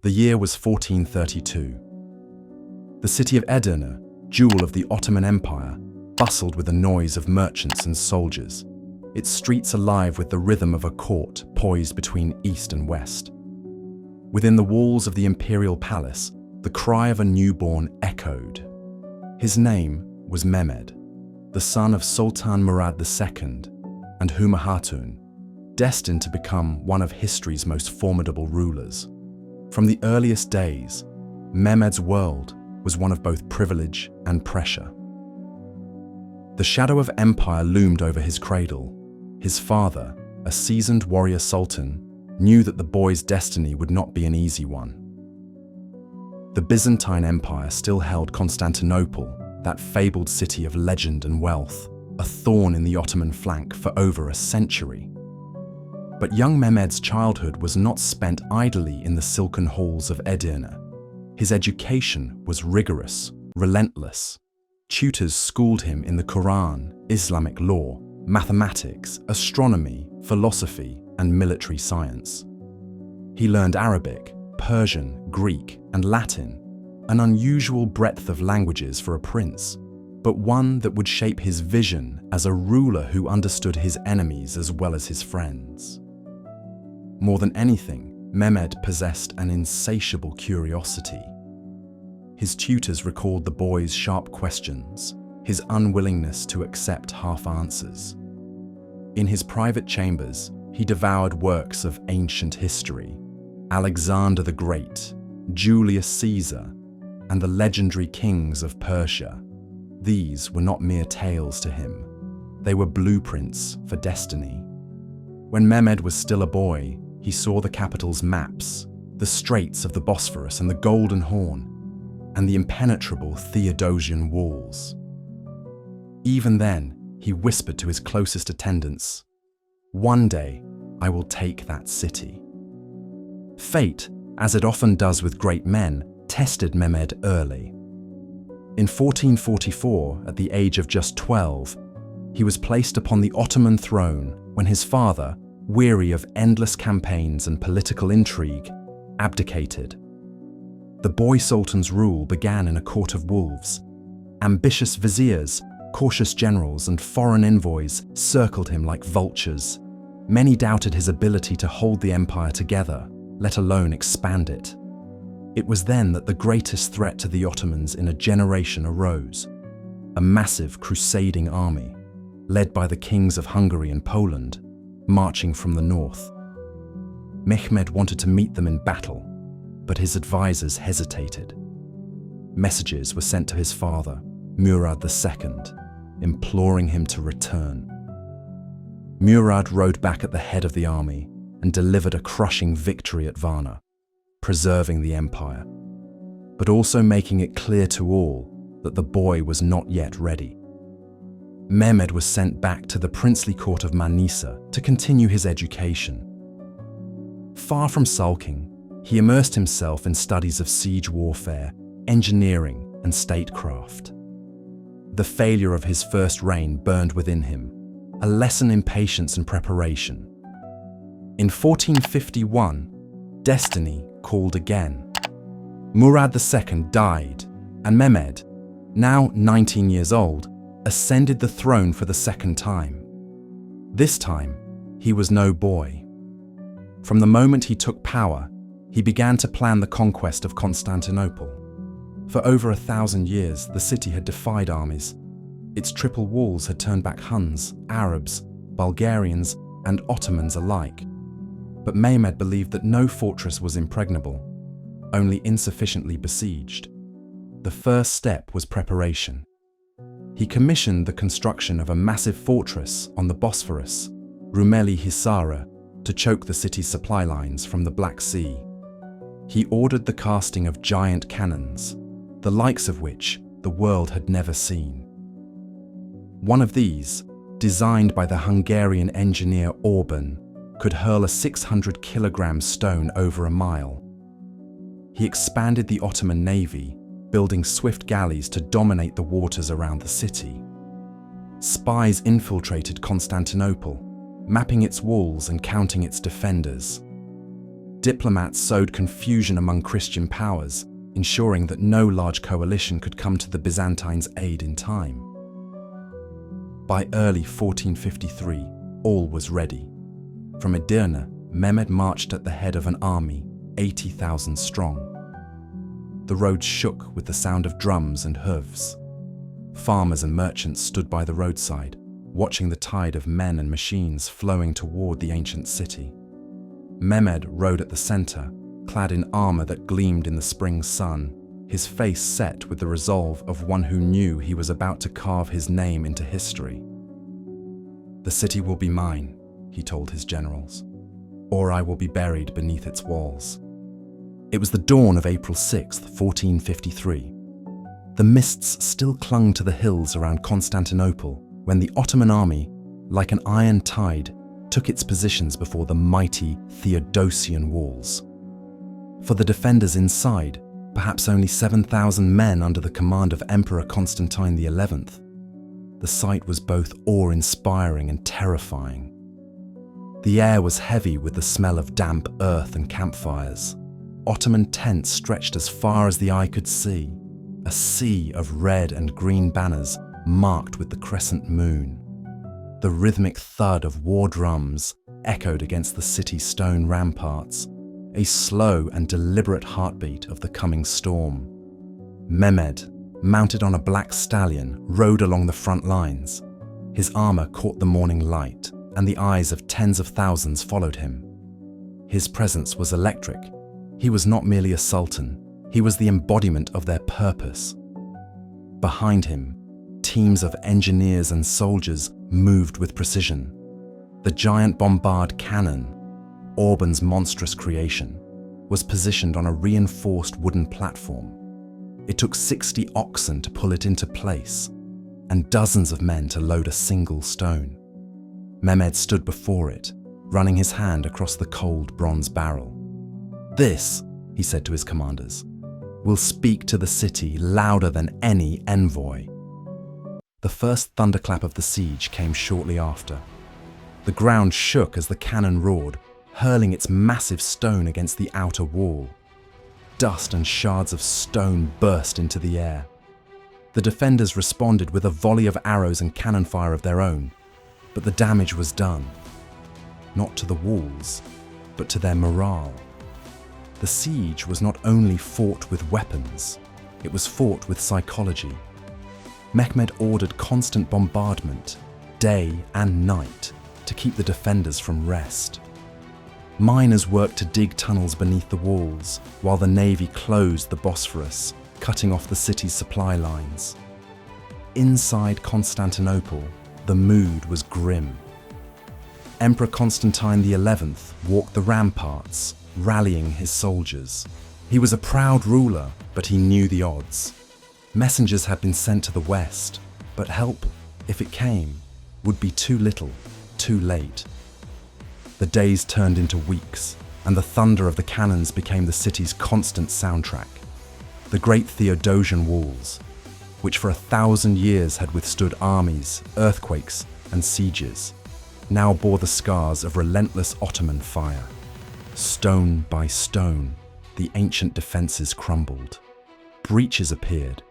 The year was 1432. The city of Edirne, jewel of the Ottoman Empire, bustled with the noise of merchants and soldiers, its streets alive with the rhythm of a court poised between east and west. Within the walls of the imperial palace, the cry of a newborn echoed. His name was Mehmed, the son of Sultan Mehmed II and Huma Hatun, destined to become one of history's most formidable rulers. From the earliest days, Mehmed's world was one of both privilege and pressure. The shadow of empire loomed over his cradle. His father, a seasoned warrior sultan, knew that the boy's destiny would not be an easy one. The Byzantine Empire still held Constantinople, that fabled city of legend and wealth, a thorn in the Ottoman flank for over a century. But young Mehmed's childhood was not spent idly in the silken halls of Edirne. His education was rigorous, relentless. Tutors schooled him in the Quran, Islamic law, mathematics, astronomy, philosophy, and military science. He learned Arabic, Persian, Greek, and Latin, an unusual breadth of languages for a prince, but one that would shape his vision as a ruler who understood his enemies as well as his friends. More than anything, Mehmed possessed an insatiable curiosity. His tutors recalled the boy's sharp questions, his unwillingness to accept half answers. In his private chambers, he devoured works of ancient history, Alexander the Great, Julius Caesar, and the legendary kings of Persia. These were not mere tales to him. They were blueprints for destiny. When Mehmed was still a boy, he saw the capital's maps, the straits of the Bosphorus and the Golden Horn, and the impenetrable Theodosian walls. Even then, he whispered to his closest attendants, "One day, I will take that city." Fate, as it often does with great men, tested Mehmed early. In 1444, at the age of just 12, he was placed upon the Ottoman throne when his father, weary of endless campaigns and political intrigue, abdicated. The boy sultan's rule began in a court of wolves. Ambitious viziers, cautious generals, and foreign envoys circled him like vultures. Many doubted his ability to hold the empire together, let alone expand it. It was then that the greatest threat to the Ottomans in a generation arose: a massive crusading army, led by the kings of Hungary and Poland, marching from the north. Mehmed wanted to meet them in battle, but his advisors hesitated. Messages were sent to his father, Murad II, imploring him to return. Murad rode back at the head of the army and delivered a crushing victory at Varna, preserving the empire, but also making it clear to all that the boy was not yet ready. Mehmed was sent back to the princely court of Manisa to continue his education. Far from sulking, he immersed himself in studies of siege warfare, engineering, and statecraft. The failure of his first reign burned within him, a lesson in patience and preparation. In 1451, destiny called again. Murad II died, and Mehmed, now 19 years old, ascended the throne for the second time. This time, he was no boy. From the moment he took power, he began to plan the conquest of Constantinople. For over 1,000 years, the city had defied armies. Its triple walls had turned back Huns, Arabs, Bulgarians, and Ottomans alike. But Mehmed believed that no fortress was impregnable, only insufficiently besieged. The first step was preparation. He commissioned the construction of a massive fortress on the Bosphorus, Rumeli Hisara, to choke the city's supply lines from the Black Sea. He ordered the casting of giant cannons, the likes of which the world had never seen. One of these, designed by the Hungarian engineer Orban, could hurl a 600-kilogram stone over a mile. He expanded the Ottoman navy, building swift galleys to dominate the waters around the city. Spies infiltrated Constantinople, mapping its walls and counting its defenders. Diplomats sowed confusion among Christian powers, ensuring that no large coalition could come to the Byzantines' aid in time. By early 1453, all was ready. From Edirne, Mehmed marched at the head of an army, 80,000 strong. The roads shook with the sound of drums and hooves. Farmers and merchants stood by the roadside, watching the tide of men and machines flowing toward the ancient city. Mehmed rode at the center, clad in armor that gleamed in the spring sun, his face set with the resolve of one who knew he was about to carve his name into history. "The city will be mine," he told his generals, "or I will be buried beneath its walls." It was the dawn of April 6, 1453. The mists still clung to the hills around Constantinople when the Ottoman army, like an iron tide, took its positions before the mighty Theodosian walls. For the defenders inside, perhaps only 7,000 men under the command of Emperor Constantine XI, the sight was both awe-inspiring and terrifying. The air was heavy with the smell of damp earth and campfires. Ottoman tents stretched as far as the eye could see, a sea of red and green banners marked with the crescent moon. The rhythmic thud of war drums echoed against the city's stone ramparts, a slow and deliberate heartbeat of the coming storm. Mehmed, mounted on a black stallion, rode along the front lines. His armor caught the morning light, and the eyes of tens of thousands followed him. His presence was electric. He was not merely a sultan, he was the embodiment of their purpose. Behind him, teams of engineers and soldiers moved with precision. The giant bombard cannon, Orban's monstrous creation, was positioned on a reinforced wooden platform. It took 60 oxen to pull it into place, and dozens of men to load a single stone. Mehmed stood before it, running his hand across the cold bronze barrel. "This," he said to his commanders, "will speak to the city louder than any envoy." The first thunderclap of the siege came shortly after. The ground shook as the cannon roared, hurling its massive stone against the outer wall. Dust and shards of stone burst into the air. The defenders responded with a volley of arrows and cannon fire of their own, but the damage was done. Not to the walls, but to their morale. The siege was not only fought with weapons, it was fought with psychology. Mehmed ordered constant bombardment, day and night, to keep the defenders from rest. Miners worked to dig tunnels beneath the walls, while the navy closed the Bosphorus, cutting off the city's supply lines. Inside Constantinople, the mood was grim. Emperor Constantine XI walked the ramparts, rallying his soldiers. He was a proud ruler, but he knew the odds. Messengers had been sent to the west, but help, if it came, would be too little, too late. The days turned into weeks, and the thunder of the cannons became the city's constant soundtrack. The great Theodosian walls, which for 1,000 years had withstood armies, earthquakes, and sieges, now bore the scars of relentless Ottoman fire. Stone by stone, the ancient defences crumbled. Breaches appeared,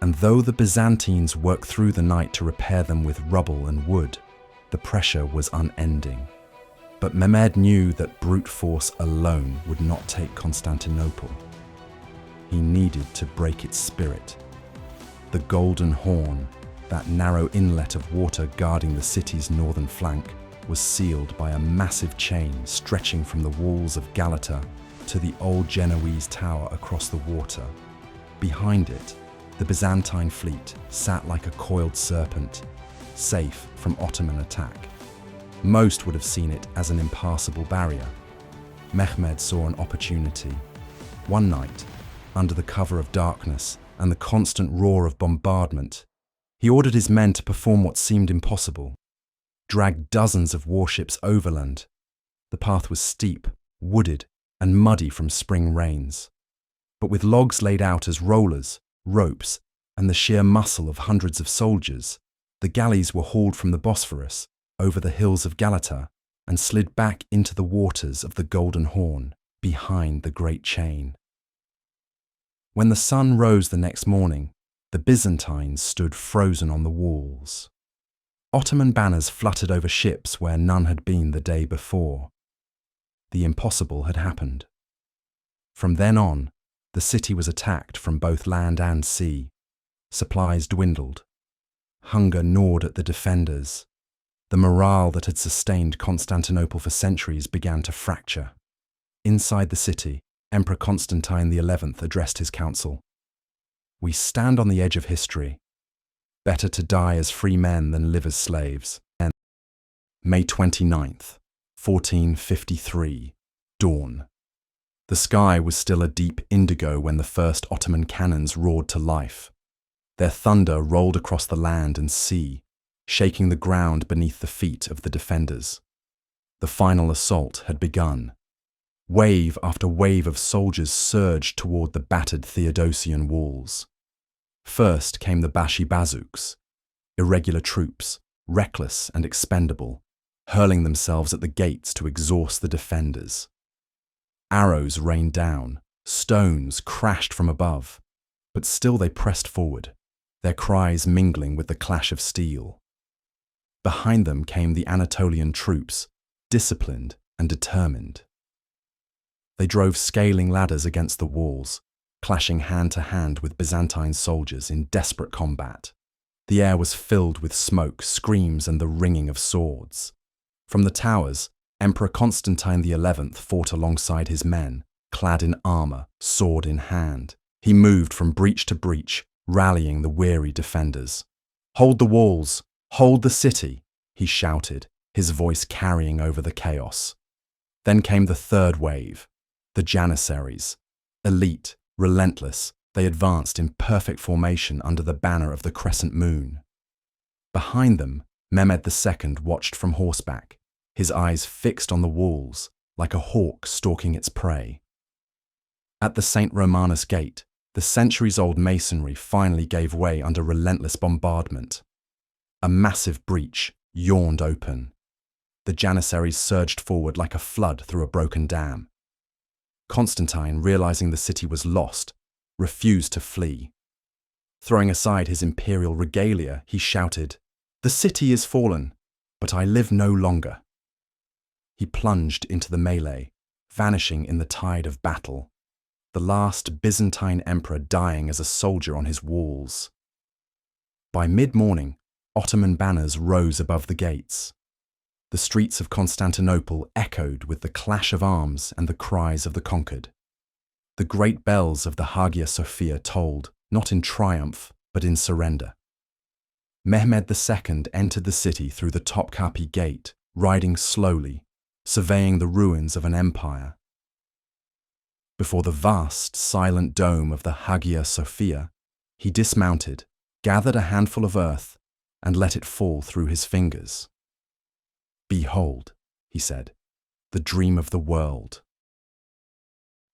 and though the Byzantines worked through the night to repair them with rubble and wood, the pressure was unending. But Mehmed knew that brute force alone would not take Constantinople. He needed to break its spirit. The Golden Horn, that narrow inlet of water guarding the city's northern flank, was sealed by a massive chain stretching from the walls of Galata to the old Genoese tower across the water. Behind it, the Byzantine fleet sat like a coiled serpent, safe from Ottoman attack. Most would have seen it as an impassable barrier. Mehmed saw an opportunity. One night, under the cover of darkness and the constant roar of bombardment, he ordered his men to perform what seemed impossible: drag dozens of warships overland. The path was steep, wooded, and muddy from spring rains. But with logs laid out as rollers, ropes, and the sheer muscle of hundreds of soldiers, the galleys were hauled from the Bosphorus over the hills of Galata and slid back into the waters of the Golden Horn, behind the great chain. When the sun rose the next morning, the Byzantines stood frozen on the walls. Ottoman banners fluttered over ships where none had been the day before. The impossible had happened. From then on, the city was attacked from both land and sea. Supplies dwindled. Hunger gnawed at the defenders. The morale that had sustained Constantinople for centuries began to fracture. Inside the city, Emperor Constantine XI addressed his council. "We stand on the edge of history. Better to die as free men than live as slaves." May 29th, 1453, dawn. The sky was still a deep indigo when the first Ottoman cannons roared to life. Their thunder rolled across the land and sea, shaking the ground beneath the feet of the defenders. The final assault had begun. Wave after wave of soldiers surged toward the battered Theodosian walls. First came the Bashi Bazouks, irregular troops, reckless and expendable, hurling themselves at the gates to exhaust the defenders. Arrows rained down, stones crashed from above, but still they pressed forward, their cries mingling with the clash of steel. Behind them came the Anatolian troops, disciplined and determined. They drove scaling ladders against the walls, clashing hand to hand with Byzantine soldiers in desperate combat. The air was filled with smoke, screams, and the ringing of swords. From the towers, Emperor Constantine XI fought alongside his men, clad in armor, sword in hand. He moved from breach to breach, rallying the weary defenders. "Hold the walls! Hold the city!" he shouted, his voice carrying over the chaos. Then came the third wave, the Janissaries. Elite, relentless, they advanced in perfect formation under the banner of the crescent moon. Behind them, Mehmed II watched from horseback, his eyes fixed on the walls, like a hawk stalking its prey. At the St. Romanus Gate, the centuries-old masonry finally gave way under relentless bombardment. A massive breach yawned open. The Janissaries surged forward like a flood through a broken dam. Constantine, realizing the city was lost, refused to flee. Throwing aside his imperial regalia, he shouted, "The city is fallen, but I live no longer." He plunged into the melee, vanishing in the tide of battle, the last Byzantine emperor dying as a soldier on his walls. By mid-morning, Ottoman banners rose above the gates. The streets of Constantinople echoed with the clash of arms and the cries of the conquered. The great bells of the Hagia Sophia tolled, not in triumph, but in surrender. Mehmed II entered the city through the Topkapi Gate, riding slowly, surveying the ruins of an empire. Before the vast, silent dome of the Hagia Sophia, he dismounted, gathered a handful of earth, and let it fall through his fingers. "Behold," he said, "the dream of the world."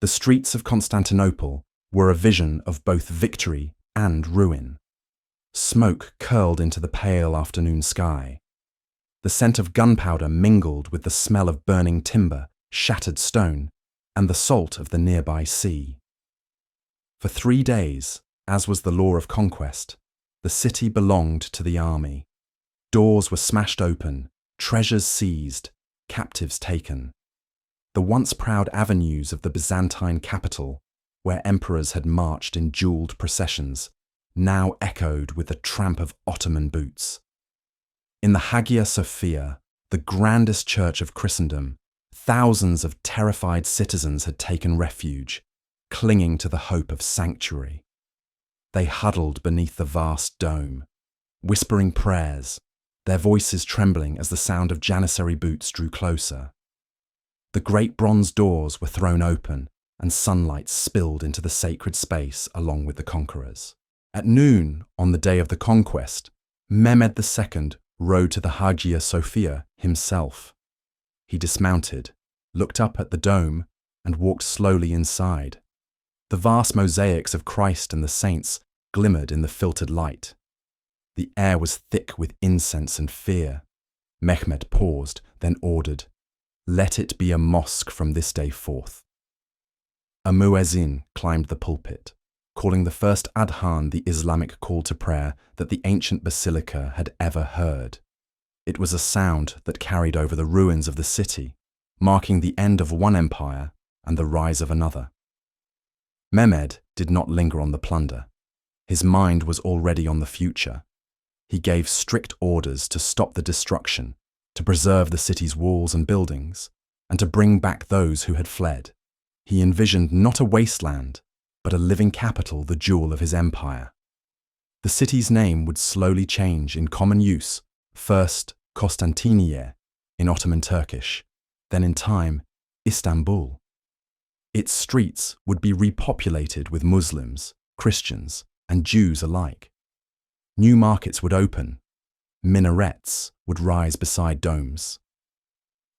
The streets of Constantinople were a vision of both victory and ruin. Smoke curled into the pale afternoon sky. The scent of gunpowder mingled with the smell of burning timber, shattered stone, and the salt of the nearby sea. For 3 days, as was the law of conquest, the city belonged to the army. Doors were smashed open, treasures seized, captives taken. The once proud avenues of the Byzantine capital, where emperors had marched in jeweled processions, now echoed with the tramp of Ottoman boots. In the Hagia Sophia, the grandest church of Christendom, thousands of terrified citizens had taken refuge, clinging to the hope of sanctuary. They huddled beneath the vast dome, whispering prayers, their voices trembling as the sound of Janissary boots drew closer. The great bronze doors were thrown open, and sunlight spilled into the sacred space along with the conquerors. At noon, on the day of the conquest, Mehmed II rode to the Hagia Sophia himself. He dismounted, looked up at the dome, and walked slowly inside. The vast mosaics of Christ and the saints glimmered in the filtered light. The air was thick with incense and fear. Mehmed paused, then ordered, "Let it be a mosque from this day forth." A muezzin climbed the pulpit, calling the first adhan, the Islamic call to prayer that the ancient basilica had ever heard. It was a sound that carried over the ruins of the city, marking the end of one empire and the rise of another. Mehmed did not linger on the plunder. His mind was already on the future. He gave strict orders to stop the destruction, to preserve the city's walls and buildings, and to bring back those who had fled. He envisioned not a wasteland, but a living capital, the jewel of his empire. The city's name would slowly change in common use, first Constantinople in Ottoman Turkish, then in time Istanbul. Its streets would be repopulated with Muslims, Christians, and Jews alike. New markets would open, minarets would rise beside domes.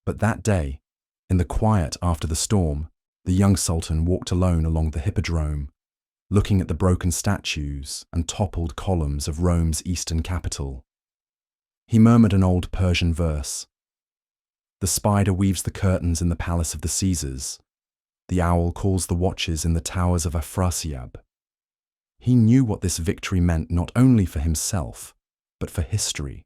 But that day, in the quiet after the storm, the young sultan walked alone along the hippodrome, looking at the broken statues and toppled columns of Rome's eastern capital. He murmured an old Persian verse. The spider weaves the curtains in the palace of the Caesars. The owl calls the watches in the towers of Afrasiab. He knew what this victory meant not only for himself, but for history.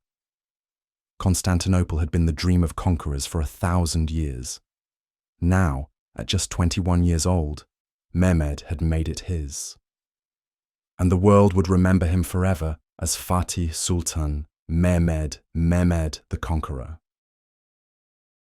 Constantinople had been the dream of conquerors for 1,000 years. Now, at just 21 years old, Mehmed had made it his. And the world would remember him forever as Fatih Sultan Mehmed the Conqueror.